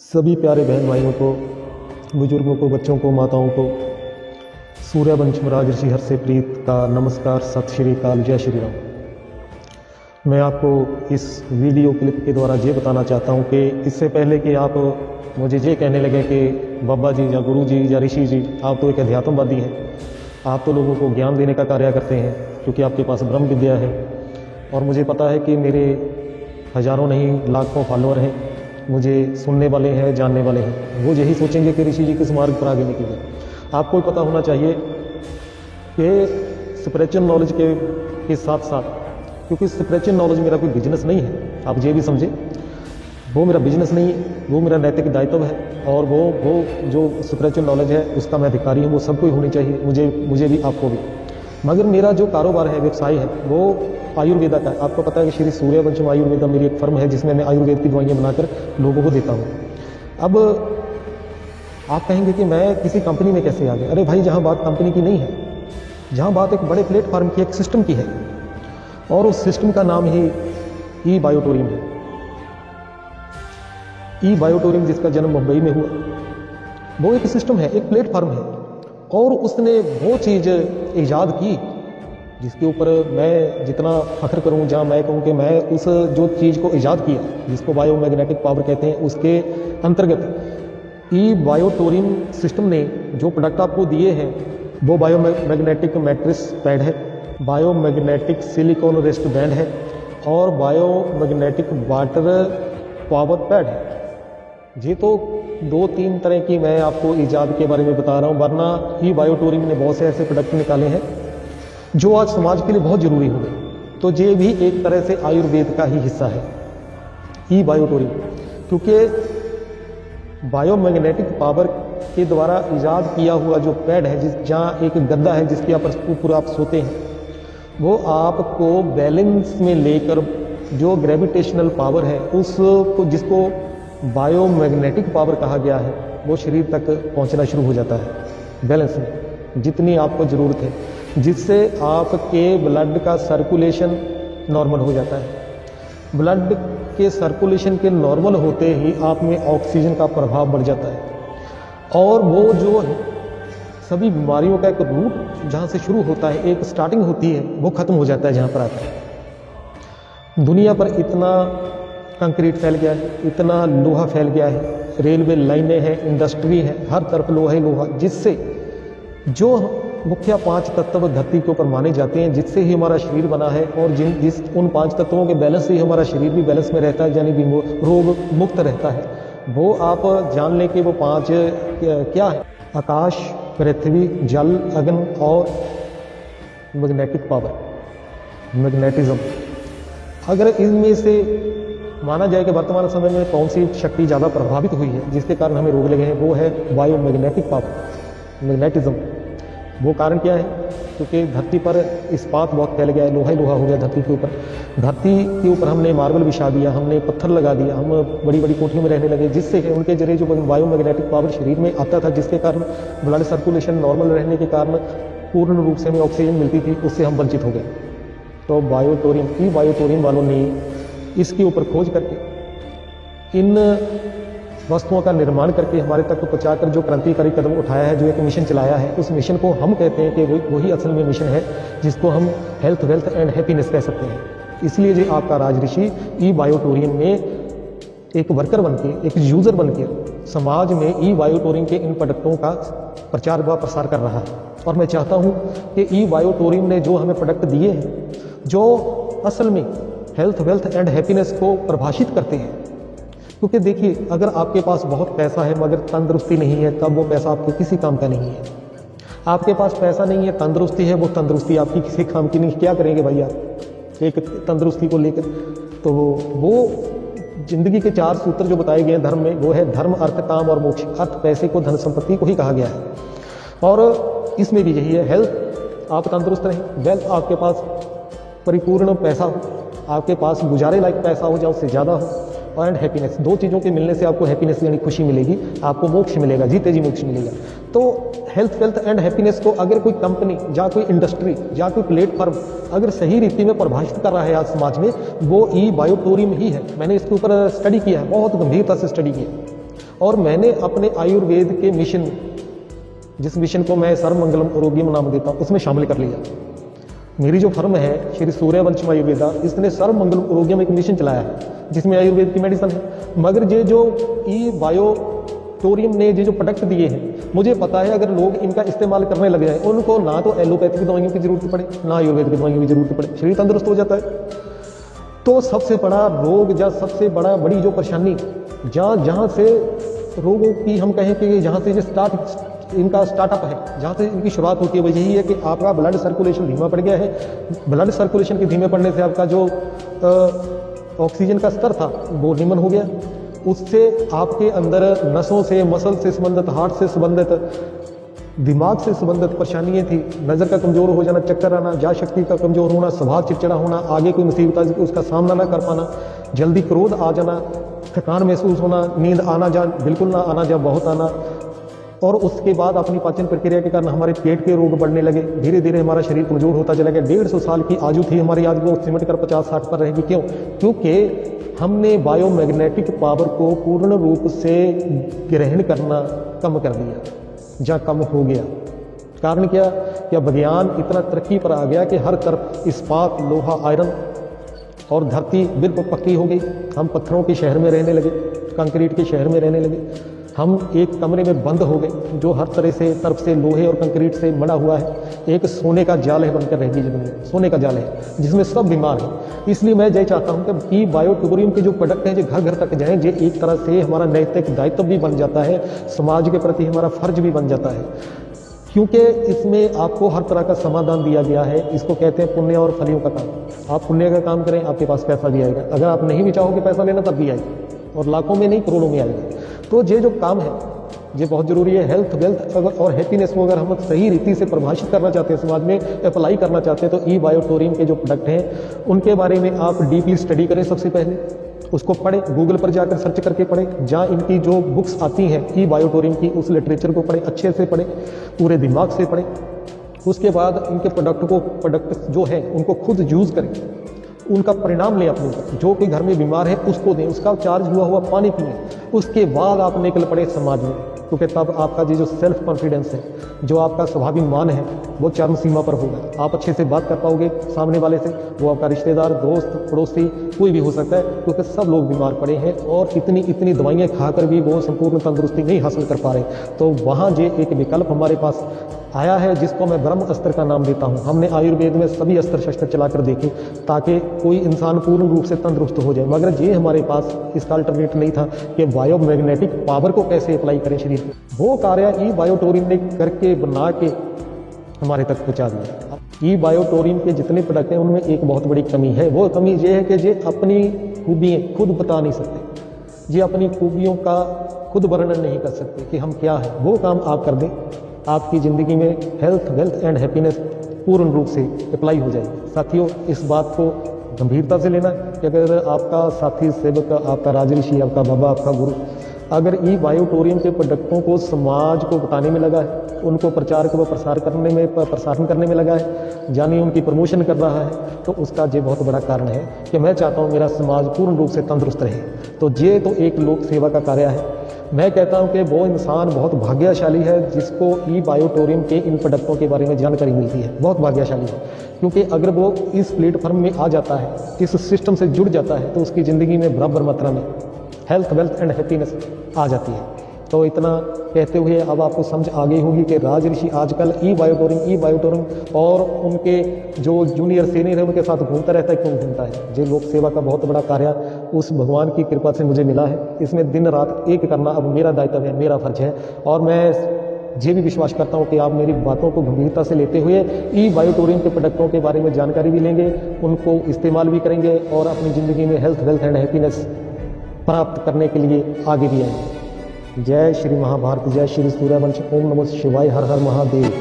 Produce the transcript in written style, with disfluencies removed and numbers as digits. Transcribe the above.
सभी प्यारे बहन भाइयों को, बुजुर्गों को, बच्चों को, माताओं को सूर्यवंशम राज ऋषि हर से प्रीत का नमस्कार, सत श्री अकाल, जय श्री राम। मैं आपको इस वीडियो क्लिप के द्वारा ये बताना चाहता हूँ कि इससे पहले कि आप मुझे ये कहने लगे कि बाबा जी या गुरु जी या ऋषि जी आप तो एक अध्यात्मवादी हैं, आप तो लोगों को ज्ञान देने का कार्य करते हैं क्योंकि आपके पास ब्रह्म विद्या है। और मुझे पता है कि मेरे हज़ारों नहीं लाखों फॉलोअर हैं, मुझे सुनने वाले हैं, जानने वाले हैं। वो यही सोचेंगे कि ऋषि जी किस मार्ग पर आगे निकले। आपको पता होना चाहिए कि स्पिरिचुअल नॉलेज के साथ साथ, क्योंकि स्पिरिचुअल नॉलेज मेरा कोई बिजनेस नहीं है, आप ये भी समझे, वो मेरा बिजनेस नहीं है, वो मेरा नैतिक दायित्व है। और वो जो स्पिरिचुअल नॉलेज है उसका मैं अधिकारी हूँ, वो सबको ही होनी चाहिए, मुझे भी, आपको भी। मगर मेरा जो कारोबार है, व्यवसाय है, वो आयुर्वेदा का है। आपको पता है कि श्री सूर्यवंशम आयुर्वेदा मेरी एक फर्म है जिसमें मैं आयुर्वेद की दवाइयाँ बनाकर लोगों को देता हूँ। अब आप कहेंगे कि मैं किसी कंपनी में कैसे आ गया। अरे भाई, जहाँ बात कंपनी की नहीं है, जहाँ बात एक बड़े प्लेटफॉर्म की, एक सिस्टम की है, और उस सिस्टम का नाम ही ई बायोटोरियम है। ई बायोटोरियम जिसका जन्म मुंबई में हुआ, वो एक सिस्टम है, एक प्लेटफॉर्म है, और उसने वो चीज़ ईजाद की जिसके ऊपर मैं जितना फख्र करूं, जहाँ मैं कहूं कि मैं उस जो चीज़ को ईजाद किया जिसको बायोमैग्नेटिक पावर कहते हैं, उसके अंतर्गत ई बायोटोरियम सिस्टम ने जो प्रोडक्ट आपको दिए हैं वो बायोमैग्नेटिक मैट्रिक्स पैड है, बायोमैग्नेटिक सिलिकॉन रेस्ट बैंड है, और बायोमैग्नेटिक वाटर पावर पैड है। ये तो 2-3 तरह की मैं आपको ईजाद के बारे में बता रहा हूँ, वरना ई बायोटोरियम ने बहुत से ऐसे प्रोडक्ट निकाले हैं जो आज समाज के लिए बहुत ज़रूरी हो गए। तो ये भी एक तरह से आयुर्वेद का ही हिस्सा है, ई बायोटोरियम, क्योंकि बायोमैग्नेटिक पावर के द्वारा ईजाद किया हुआ जो पैड है, जहाँ एक गद्दा है जिसके ऊपर आप सोते हैं, वो आपको बैलेंस में लेकर जो ग्रेविटेशनल पावर है उसको, जिसको बायोमैग्नेटिक पावर कहा गया है, वो शरीर तक पहुंचना शुरू हो जाता है बैलेंस में, जितनी आपको ज़रूरत है, जिससे आपके ब्लड का सर्कुलेशन नॉर्मल हो जाता है। ब्लड के सर्कुलेशन के नॉर्मल होते ही आप में ऑक्सीजन का प्रभाव बढ़ जाता है, और वो जो सभी बीमारियों का एक रूट जहाँ से शुरू होता है, एक स्टार्टिंग होती है, वो ख़त्म हो जाता है जहाँ पर आता है। दुनिया पर इतना कंक्रीट फैल गया है, इतना लोहा फैल गया है, रेलवे लाइनें हैं, इंडस्ट्री है, हर तरफ लोहा ही लोहा, जिससे जो मुख्य 5 तत्व धरती के ऊपर माने जाते हैं, जिससे ही हमारा शरीर बना है, और उन 5 तत्वों के बैलेंस से ही हमारा शरीर भी बैलेंस में रहता है, यानी रोग मुक्त रहता है। वो आप जान लें कि वो 5 क्या है: आकाश, पृथ्वी, जल, अग्नि और मैग्नेटिक पावर, मैग्नेटिज्म। अगर इनमें से माना जाए कि वर्तमान समय में कौन सी शक्ति ज़्यादा प्रभावित हुई है जिसके कारण हमें रोग लगे हैं, वो है बायोमैग्नेटिक पावर, मैग्नेटिज्म। वो कारण क्या है? क्योंकि धरती पर इस्पात बहुत फैल गया है, लोहा ही लोहा हो गया धरती के ऊपर। धरती के ऊपर हमने मार्बल बिछा दिया, हमने पत्थर लगा दिया, हम बड़ी बड़ी कोठियों में रहने लगे, जिससे उनके जरिए जो बायोमैग्नेटिक पावर शरीर में आता था, जिसके कारण ब्लड सर्कुलेशन नॉर्मल रहने के कारण पूर्ण रूप से हमें ऑक्सीजन मिलती थी, उससे हम वंचित हो गए। तो बायोटोरियम, ई बायोटोरियम वालों ने इसके ऊपर खोज करके, इन वस्तुओं का निर्माण करके हमारे तक पहुँचाकर जो क्रांतिकारी कदम उठाया है, जो एक मिशन चलाया है, उस मिशन को हम कहते हैं कि वही असल में मिशन है जिसको हम हेल्थ, वेल्थ एंड हैप्पीनेस कह सकते हैं। इसलिए जो आपका राज ऋषि ई बायोटोरियम में एक वर्कर बनके, एक यूज़र बनके समाज में ई बायोटोरियम के इन प्रोडक्टों का प्रचार व प्रसार कर रहा है। और मैं चाहता हूँ कि ई बायोटोरियम ने जो हमें प्रोडक्ट दिए हैं, जो असल में हेल्थ, वेल्थ एंड हैप्पीनेस को परिभाषित करते हैं। क्योंकि देखिए, अगर आपके पास बहुत पैसा है मगर तंदुरुस्ती नहीं है, तब वो पैसा आपके किसी काम का नहीं है। आपके पास पैसा नहीं है, तंदुरुस्ती है, वो तंदुरुस्ती आपकी किसी काम की नहीं। क्या करेंगे भाई आप एक तंदुरुस्ती को लेकर? तो वो जिंदगी के 4 सूत्र जो बताए गए हैं धर्म में, वो है धर्म, अर्थ, काम और मोक्ष। अर्थ पैसे को, धन संपत्ति को ही कहा गया है, और इसमें भी यही है। हेल्थ, आप तंदुरुस्त रहें, वेल्थ, आपके पास परिपूर्ण पैसा हो, आपके पास गुजारे लायक पैसा हो, या उससे ज़्यादा हो, एंड हैप्पीनेस। 2 चीज़ों के मिलने से आपको हैप्पीनेस यानी खुशी मिलेगी, आपको मोक्ष मिलेगा, जीते जी मोक्ष मिलेगा। तो हेल्थ, वेल्थ एंड हैप्पीनेस को अगर कोई कंपनी या कोई इंडस्ट्री या कोई प्लेटफॉर्म अगर सही रीति में परिभाषित कर रहा है आज समाज में, वो ई बायोटोरियम ही है। मैंने इसके ऊपर स्टडी किया है, बहुत गंभीरता से स्टडी किया। और मैंने अपने आयुर्वेद के मिशन, जिस मिशन को मैं सर्वमंगलम आरोग्यम नाम देता हूँ, उसमें शामिल कर लिया। मेरी जो फर्म है श्री सूर्यवंशम आयुर्वेदा, इसने सर्वमंगलम आरोग्यम एक मिशन चलाया है जिसमें आयुर्वेद की मेडिसिन है। मगर ये जो ई बायोटोरियम ने ये जो प्रोडक्ट दिए हैं, मुझे पता है अगर लोग इनका इस्तेमाल करने लग जाए, उनको ना तो एलोपैथी की दवाइयों की जरूरत पड़े, ना आयुर्वेद की दवाइयों की जरूरत पड़े, शरीर तंदुरुस्त हो जाता है। तो सबसे बड़ा रोग या सबसे बड़ी जो परेशानी जहाँ से रोगों की हम कहें कि जहाँ से इनका स्टार्टअप है, जहाँ से इनकी शुरुआत होती है, वो यही है कि आपका ब्लड सर्कुलेशन धीमा पड़ गया है। ब्लड सर्कुलेशन के धीमे पड़ने से आपका जो ऑक्सीजन का स्तर था वो निम्न हो गया। उससे आपके अंदर नसों से, मसल से संबंधित, हार्ट से संबंधित, दिमाग से संबंधित परेशानियाँ थी। नज़र का कमज़ोर हो जाना, चक्कर आना, याद शक्ति का कमज़ोर होना, स्वभाव चिड़चिड़ा होना, आगे कोई मुसीबत आ उसका सामना ना कर पाना, जल्दी क्रोध आ जाना, थकान महसूस होना, नींद आना जा बिल्कुल ना आना जा बहुत आना। और उसके बाद अपनी पाचन प्रक्रिया के कारण हमारे पेट के रोग बढ़ने लगे। धीरे धीरे हमारा शरीर कमजोर होता चला गया। 150 साल की आयु थी हमारी, आज वो सिमट कर 50-60 पर रहेगी। क्यों? क्योंकि हमने बायोमैग्नेटिक पावर को पूर्ण रूप से ग्रहण करना कम कर दिया या कम हो गया। कारण क्या विज्ञान इतना तरक्की पर आ गया कि हर तरफ इस्पात, लोहा, आयरन और धरती बिल्कुल पक्की हो गई। हम पत्थरों के शहर में रहने लगे, कंक्रीट के शहर में रहने लगे। हम एक कमरे में बंद हो गए जो हर तरफ से लोहे और कंक्रीट से बना हुआ है। एक सोने का जाल है बनकर रहेगी जमीन, सोने का जाल है जिसमें सब बीमार हैं। इसलिए मैं यही चाहता हूं कि बायोटोरियम के जो प्रोडक्ट हैं जो घर घर तक जाएं, जो एक तरह से हमारा नैतिक दायित्व भी बन जाता है, समाज के प्रति हमारा फर्ज भी बन जाता है। क्योंकि इसमें आपको हर तरह का समाधान दिया गया है। इसको कहते हैं पुण्य और फलियों का काम। आप पुण्य का काम करें, आपके पास पैसा भी आएगा। अगर आप नहीं भी चाहोगे पैसा लेना तब भी आएगा, और लाखों में नहीं करोड़ों में आएगा। तो ये जो काम है ये बहुत ज़रूरी है। हेल्थ, वेल्थ और हैप्पीनेस को अगर हम सही रीति से परिभाषित करना चाहते हैं, समाज में अप्लाई करना चाहते हैं, तो ई बायोटोरियम के जो प्रोडक्ट हैं उनके बारे में आप डीपली स्टडी करें। सबसे पहले उसको पढ़ें, गूगल पर जाकर सर्च करके पढ़ें। जहाँ इनकी जो बुक्स आती हैं ई बायोटोरियम की, उस लिटरेचर को पढ़ें, अच्छे से पढ़ें, पूरे दिमाग से पढ़ें। उसके बाद इनके प्रोडक्ट जो है उनको खुद यूज़ करें, उनका परिणाम लें अपने ऊपर। जो कोई घर में बीमार है उसको दें, उसका चार्ज हुआ पानी पिए। उसके बाद आप निकल पड़े समाज में, क्योंकि तब आपका जो सेल्फ कॉन्फिडेंस है, जो आपका स्वाभाविक मान है, वो चरम सीमा पर होगा। आप अच्छे से बात कर पाओगे सामने वाले से, वो आपका रिश्तेदार, दोस्त, पड़ोसी कोई भी हो सकता है, क्योंकि सब लोग बीमार पड़े हैं और इतनी दवाइयाँ खाकर भी वो संपूर्ण तंदुरुस्ती नहीं हासिल कर पा रहे। तो वहाँ ये एक विकल्प हमारे पास आया है जिसको मैं ब्रह्म अस्त्र का नाम देता हूँ। हमने आयुर्वेद में सभी अस्त्र शस्त्र चलाकर देखे ताकि कोई इंसान पूर्ण रूप से तंदुरुस्त हो जाए। मगर ये हमारे पास इसका अल्टरनेट नहीं था कि बायोमैग्नेटिक पावर को कैसे अप्लाई करें शरीर में। वो कार्य ई बायोटोरियम ने करके बना के हमारे तक पहुँचा दिया। ई बायोटोरियम के जितने प्रोडक्ट हैं उनमें एक बहुत बड़ी कमी है। वो कमी ये है कि ये अपनी खूबियाँ खुद बता नहीं सकते, ये अपनी खूबियों का खुद वर्णन नहीं कर सकते कि हम क्या हैं। वो काम आप कर दें, आपकी ज़िंदगी में हेल्थ, वेल्थ एंड हैप्पीनेस पूर्ण रूप से अप्लाई हो जाएगी। साथियों, इस बात को गंभीरता से लेना कि अगर आपका साथी, सेवक, आपका राजऋषि, आपका बाबा, आपका गुरु अगर ई बायोटोरियम के प्रोडक्टों को समाज को बताने में लगा है, उनको प्रचार को प्रसारण करने में लगा है, यानी उनकी प्रमोशन कर रहा है, तो उसका ये बहुत बड़ा कारण है कि मैं चाहता हूँ मेरा समाज पूर्ण रूप से तंदुरुस्त रहे। तो ये तो एक लोक सेवा का कार्य है। मैं कहता हूं कि वो इंसान बहुत भाग्यशाली है जिसको ई बायोटोरियम के इन प्रोडक्टों के बारे में जानकारी मिलती है। बहुत भाग्यशाली है, क्योंकि अगर वो इस प्लेटफॉर्म में आ जाता है, इस सिस्टम से जुड़ जाता है, तो उसकी ज़िंदगी में बराबर मात्रा में हेल्थ, वेल्थ एंड हैप्पीनेस आ जाती है। तो इतना कहते हुए अब आपको समझ आ गई होगी कि राजऋषि आजकल ई बायोटोरियम और उनके जो जूनियर सीनियर है उनके साथ घूमता रहता है। क्यों घूमता है? ये लोक सेवा का बहुत बड़ा कार्य उस भगवान की कृपा से मुझे मिला है। इसमें दिन रात एक करना अब मेरा दायित्व है, मेरा फर्ज है। और मैं ये भी विश्वास करता हूँ कि आप मेरी बातों को गंभीरता से लेते हुए ई बायोटोरियम के प्रोडक्टों के बारे में जानकारी भी लेंगे, उनको इस्तेमाल भी करेंगे और अपनी ज़िंदगी में हेल्थ, वेल्थ एंड हैप्पीनेस प्राप्त करने के लिए आगे भी आएंगे। जय श्री महाभारत, जय श्री सूर्यवंश। ओम नमो शिवाय। हर हर महादेव।